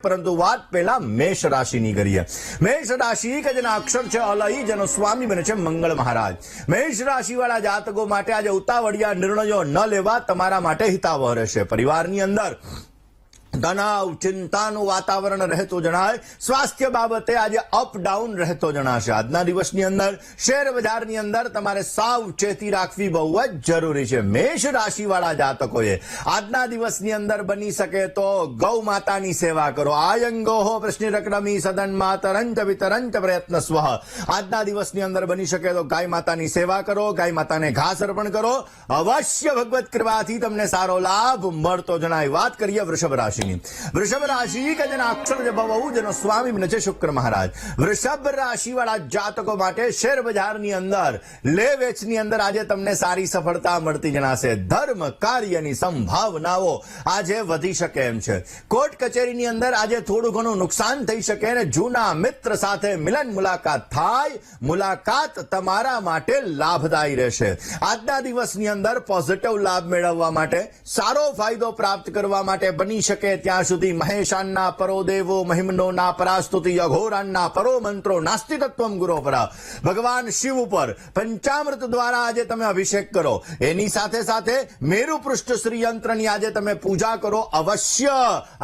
પરંતુ વાત પહેલા મેષ રાશિની કરીએ। મેષ રાશિ કે જેના અક્ષર છે અલઈ, જેનો સ્વામી બને છે મંગળ મહારાજ। મેષ રાશિવાળા જાતકો માટે આજે ઉતાવળિયા નિર્ણયો ન લેવા તમારા માટે હિતાવહ રહેશે। પરિવારની અંદર તણાવ ચિંતાનું વાતાવરણ રહેતું જણાય। સ્વાસ્થ્ય બાબતે આજે અપ ડાઉન રહેતો જણાશે। આજના દિવસની અંદર શેર બજારની અંદર તમારે સાવચેતી રાખવી બહુ જ જરૂરી છે। મેષ રાશિવાળા જાતકોએ આજના દિવસની અંદર બની શકે તો ગૌ માતાની સેવા કરો। આયંગોહો પ્રશ્નિરક્રમી સદન માતરંચ વિતરંચ પ્રયત્ન સ્વ। આજના દિવસની અંદર બની શકે તો ગાય માતાની સેવા કરો, ગાય માતાને ઘાસ અર્પણ કરો। અવશ્ય ભગવત કૃપાથી તમને સારો લાભ મળતો જણાય। વાત કરીએ વૃષભ રાશિ। વૃષભ રાશિ કે જેના અક્ષર છે ભવ, જેનો સ્વામી બને છે શુક્ર મહારાજ। વૃષભ રાશિ વાળા જાતકો માટે શેર બજારની અંદર લે વેચની અંદર આજે તમને સારી સફળતા મળતી જણાશે। ધર્મ કાર્યની સંભાવનાઓ આજે વધી શકે એમ છે। કોર્ટ કચેરીની અંદર આજે થોડું ઘણું નુકસાન થઈ શકે અને જૂના મિત્ર સાથે મિલન મુલાકાત થાય। મુલાકાત તમારા માટે લાભદાયી રહેશે। આજના દિવસની અંદર પોઝિટિવ લાભ મેળવવા માટે, સારો ફાયદો પ્રાપ્ત કરવા માટે બની શકે ત્યાં સુધી મહેશાનના પરો દેવો મહિમનોના પરાસ્તુતિ અઘોરાનના પરો મંત્રો નાસ્તિ તત્વમ ગુરો પર ભગવાન શિવ ઉપર પંચામૃત દ્વારા આજે તમે અભિષેક કરો। એની સાથે સાથે મેરુ પૃષ્ઠ શ્રી યંત્રની આજે તમે પૂજા કરો। અવશ્ય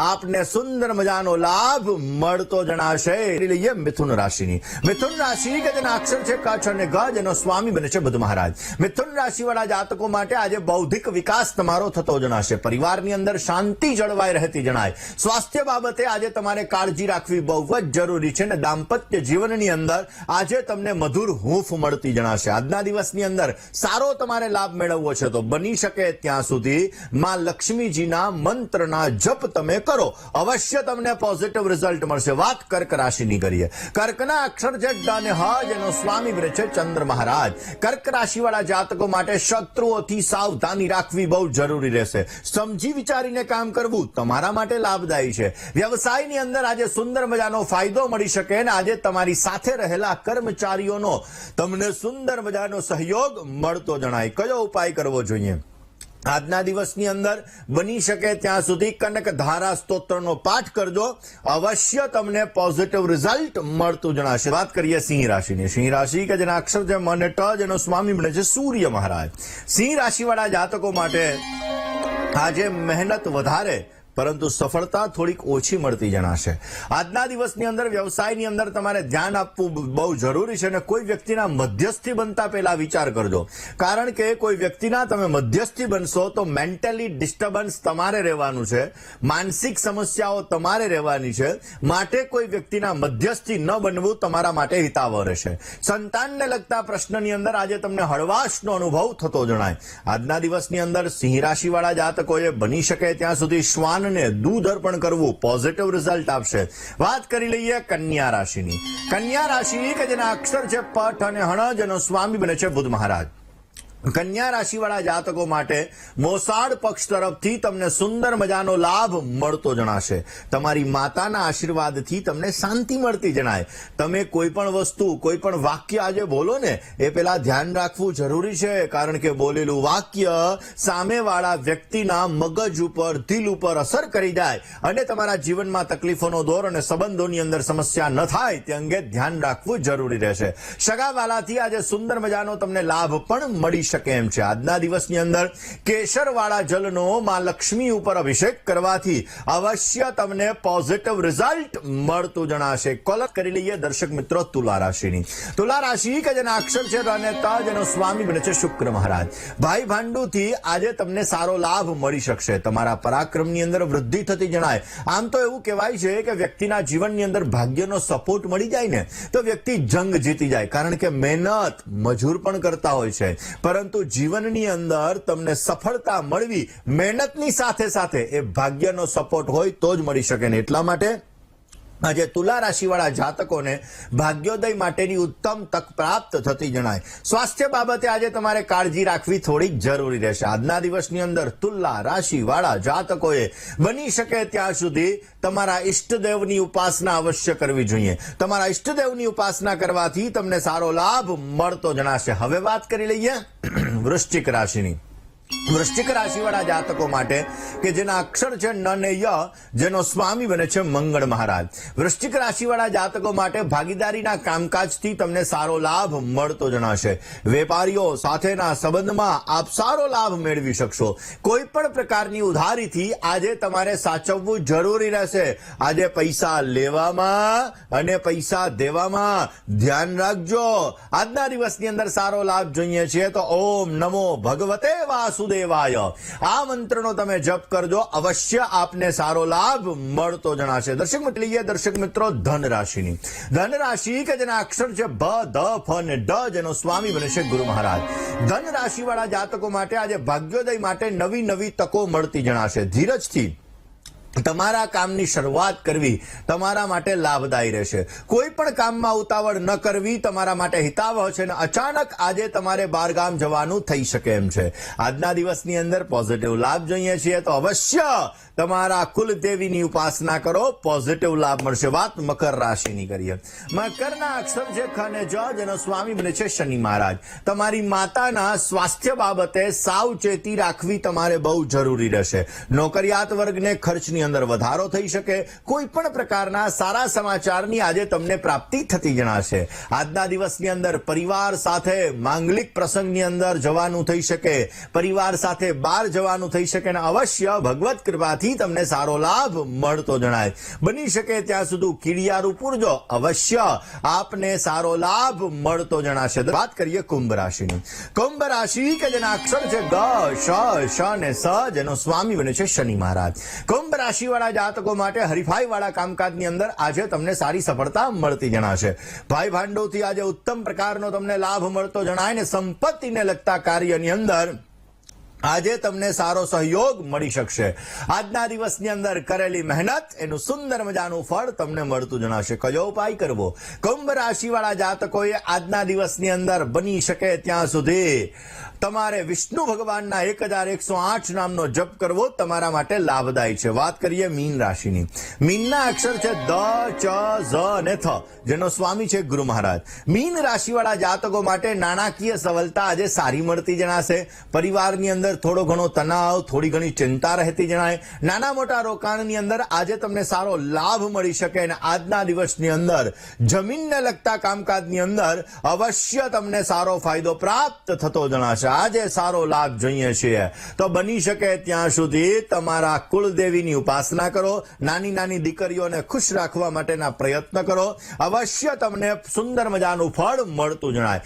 આપને સુંદર મજાનો લાભ મળતો જણાશે। લઈએ મિથુન રાશિની। મિથુન રાશિ કે જેના અક્ષર છે કચ્છ અને ગ, જેનો સ્વામી બને છે બુધ મહારાજ। મિથુન રાશિવાળા જાતકો માટે આજે બૌદ્ધિક વિકાસ તમારો થતો જણાશે। પરિવારની અંદર શાંતિ જળવાઈ રહેતી જણાય। સ્વાસ્થ્ય બાબતે આજે તમારે કાળજી રાખવી બહુ જ જરૂરી છે અને દાંપત્ય જીવનની અંદર આજે તમને મધુર હૂંફ મળતી જણાશે। આજના દિવસની અંદર સારો તમારે લાભ મેળવવો છે તો બની શકે ત્યાં સુધી માં લક્ષ્મીજીના મંત્રના જપ તમે કરો। અવશ્ય તમને પોઝિટિવ રિઝલ્ટ મળશે। વાત કર્ક રાશિની કરીએ। કર્કના અક્ષર છે ડ અને હ, જેનો સ્વામી બને છે ચંદ્ર મહારાજ। કર્ક રાશિવાળા જાતકો માટે શત્રુઓથી સાવધાની રાખવી બહુ જરૂરી રહેશે। સમજી વિચારીને કામ કરવું તમારા માટે લાભદાયી છે। વ્યવસાયની અંદર આજે સુંદર મજાનો ફાયદો મળી શકે અને આજે તમારી સાથે રહેલા કર્મચારીઓનો તમને સુંદર મજાનો સહયોગ મળતો જણાય। કયો ઉપાય કરવો જોઈએ? આજના દિવસની અંદર બની શકે ત્યાં સુધી કનક ધારા સ્તોત્રનો પાઠ કરજો। અવશ્ય તમને પોઝિટિવ રિઝલ્ટ મળતું જણાશે। વાત કરીએ સિંહ રાશિની। સિંહ રાશિ કે જેના અક્ષર છે મ અને ટ, જેનો સ્વામી બને છે સૂર્ય મહારાજ। સિંહ રાશિવાળા જાતકો માટે આજે મહેનત વધારે પરંતુ સફળતા થોડીક ઓછી મળતી જણાશે। આજના દિવસની અંદર વ્યવસાયની અંદર તમારે ધ્યાન આપવું બહુ જરૂરી છે અને કોઈ વ્યક્તિના મધ્યસ્થી બનતા પહેલા વિચાર કરજો। કારણ કે કોઈ વ્યક્તિના તમે મધ્યસ્થી બનશો તો મેન્ટલી ડિસ્ટર્બન્સ તમારે રહેવાનું છે, માનસિક સમસ્યાઓ તમારે રહેવાની છે। માટે કોઈ વ્યક્તિના મધ્યસ્થી ન બનવું તમારા માટે હિતાવહ રહેશે। સંતાનને લગતા પ્રશ્નની અંદર આજે તમને હળવાશનો અનુભવ થતો જણાય। આજના દિવસની અંદર સિંહ રાશિવાળા જાતકોએ બની શકે ત્યાં સુધી શ્વાન ને દૂધ અર્પણ કરવું પોઝિટિવ રિઝલ્ટ આપશે। વાત કરી લઈએ કન્યા રાશિની। કન્યા રાશિ કે જેના અક્ષર છે પઠ અને હણ, જેનો સ્વામી બને છે બુધ મહારાજ। કન્યા રાશિવાળા જાતકો માટે મોસાળ પક્ષ તરફથી તમને સુંદર મજાનો લાભ મળતો જણાશે। તમારી માતાના આશીર્વાદથી તમને શાંતિ મળતી જણાય। તમે કોઈ પણ વસ્તુ, કોઈ પણ વાક્ય આજે બોલો ને એ પેલા ધ્યાન રાખવું જરૂરી છે। કારણ કે બોલેલું વાક્ય સામેવાળા વ્યક્તિના મગજ ઉપર, દિલ ઉપર અસર કરી જાય અને તમારા જીવનમાં તકલીફોનો દોર અને સંબંધોની અંદર સમસ્યા ન થાય તે અંગે ધ્યાન રાખવું જરૂરી રહેશે। સગાવાલાથી આજે સુંદર મજાનો તમને લાભ પણ મળી શકે એમ છે। આજના દિવસની અંદર કેસરવાળા જલનો માં લક્ષ્મી ઉપર અભિષેક કરવાથી અવશ્ય તમને પોઝિટિવ રિઝલ્ટ મળતું જણાશે। કોલર કરી લઈએ દર્શક મિત્રો તુલા રાશિની। તુલા રાશિ કે જેના અક્ષર છે ર અને ત, જેનો સ્વામી બને છે શુક્ર મહારાજ। ભાઈ ભાંડુથી આજે તમને સારો લાભ મળી શકશે। તમારા પરાક્રમની અંદર વૃદ્ધિ થતી જણાય। આમ તો એવું કહેવાય છે કે વ્યક્તિના જીવનની અંદર ભાગ્યનો સપોર્ટ મળી જાય ને તો વ્યક્તિ જંગ જીતી જાય। કારણ કે મહેનત મજૂર પણ કરતા હોય છે, પરંતુ જીવનની અંદર તમને સફળતા મળવી મહેનતની સાથે સાથે એ ભાગ્યનો સપોર્ટ હોય તો જ મળી શકે ને। એટલા માટે આજે તુલા રાશિવાળા જાતકોને ભાગ્યોદય માટેની ઉત્તમ તક પ્રાપ્ત થતી જણાય। સ્વાસ્થ્ય બાબતે આજે તમારે કાળજી રાખવી થોડી જરૂરી રહેશે। આજના દિવસની અંદર તુલા રાશિવાળા જાતકોએ બની શકે ત્યાં સુધી તમારા ઈષ્ટદેવની ઉપાસના અવશ્ય કરવી જોઈએ। તમારા ઈષ્ટદેવની ઉપાસના કરવાથી તમને સારો લાભ મળતો જણાશે। હવે વાત કરી લઈએ વૃશ્ચિક રાશિની। વૃશ્ચિક રાશિવાળા જાતકો માટે કે જેના અક્ષર છે ન ને ય, જેનો સ્વામી બને છે મંગળ મહારાજ. વૃશ્ચિક રાશિવાળા જાતકો માટે ભાગીદારીના કામકાજથી તમને સારો લાભ મળતો જણાશે. વેપારીઓ સાથેના સંબંધમાં આપ સારો લાભ મેળવી શકશો. કોઈ પણ પ્રકારની ઉધારીથી આજે તમારે સાચવવું જરૂરી રહેશે. આજે પૈસા લેવામાં અને પૈસા દેવામાં ધ્યાન રાખજો. આજના દિવસની અંદર સારો લાભ જોઈએ છીએ તો ઓમ નમો ભગવતે વાસુદેવાય આ મંત્રનો તમે જપ કરજો, અવશ્ય આપને સારો લાભ મળતો જણાશે. દર્શક મિત્રો ધન રાશિની. ધન રાશિ કે જેના અક્ષર છે ભ, ધ, ફ અને ડ, જેનો સ્વામી બને છે ગુરુ મહારાજ. ધન રાશિ વાળા જાતકો માટે આજે ભાગ્યોદય માટે નવી નવી તકો મળતી જણાશે. ધીરજથી તમારા કામની શરૂઆત કરવી તમારા માટે લાભદાયી રહેશે. કોઈ પણ કામમાં ઉતાવળ ન કરવી તમારા માટે હિતાવહ છે. અને અચાનક આજે તમારે બહારગામ જવાનું થઈ શકે એમ છે. આજના દિવસની અંદર પોઝિટિવ લાભ જોઈએ છીએ તો અવશ્ય તમારા કુલદેવીની ઉપાસના કરો, પોઝિટિવ લાભ મળશે. વાત મકર રાશિની કરીએ. મકરના અક્ષર છે ખ અને જ, જેનો સ્વામી બને છે શનિ મહારાજ. તમારી માતાના સ્વાસ્થ્ય બાબતે સાવચેતી રાખવી તમારે બહુ જરૂરી રહેશે. નોકરિયાત વર્ગને ખર્ચની અંદર વધારો થઈ શકે. કોઈ પણ પ્રકારના સારા સમાચારની આજે તમને પ્રાપ્તિ થતી જણાશે. આજના દિવસની અંદર પરિવાર સાથે માંગલિક પ્રસંગની અંદર જવાનું થઈ શકે, પરિવાર સાથે બહાર જવાનું થઈ શકે અને અવશ્ય ભગવત કૃપાથી તમને સારો લાભ મળતો જણાય. બની શકે ત્યાં સુધી કીડિયારું પૂરજો, અવશ્ય આપને સારો લાભ મળતો જણાશે. વાત કરીએ કુંભ રાશિની. કુંભ રાશિ કે જેના અક્ષર છે ગ, શ, શ અને સ, જેનો સ્વામી બને છે શનિ મહારાજ. કુંભ રાશિ વાળા જાતકો માટે હરીફાઈ વાળા કામકાજની અંદર આજે તમને સારી સફળતા મળતી જણાશે. ભાઈ ભાંડોથી આજે ઉત્તમ પ્રકારનો તમને લાભ મળતો જણાય ને સંપત્તિને લગતા કાર્યની અંદર આજે તમને સારો સહયોગ મળી શકશે. આજના દિવસની અંદર કરેલી મહેનત એનું સુંદર મજાનું ફળ તમને મળતું જણાશે. કયો ઉપાય કરવો? કુંભ રાશિ વાળા જાતકોએ આજના દિવસની અંદર બની શકે ત્યાં સુધી તમારે વિષ્ણુ ભગવાનના 1108 નામનો જપ કરવો તમારા માટે લાભદાયી છે. વાત કરીએ મીન રાશિની. મીનના અક્ષર છે દ, ચ, ઝ અને થ, જેનો સ્વામી છે ગુરુ મહારાજ. મીન રાશિવાળા જાતકો માટે નાણાકીય સફળતા આજે સારી મળતી જણાશે. પરિવારની અંદર થોડો ઘણો તણાવ, થોડી ઘણી ચિંતા રહેતી જણાય. નાના મોટા રોકાણની અંદર આજે તમને સારો લાભ મળી શકે અને આજના દિવસની અંદર જમીનને લગતા કામકાજની અંદર અવશ્ય તમને સારો ફાયદો પ્રાપ્ત થતો જણાશે. આજે સારો લાભ જોઈએ છીએ તો બની શકે ત્યાં સુધી તમારા કુળદેવીની ઉપાસના કરો, નાની નાની દીકરીઓને ખુશ રાખવા માટેના પ્રયત્ન કરો, અવશ્ય તમને સુંદર મજાનું ફળ મળતું જણાય.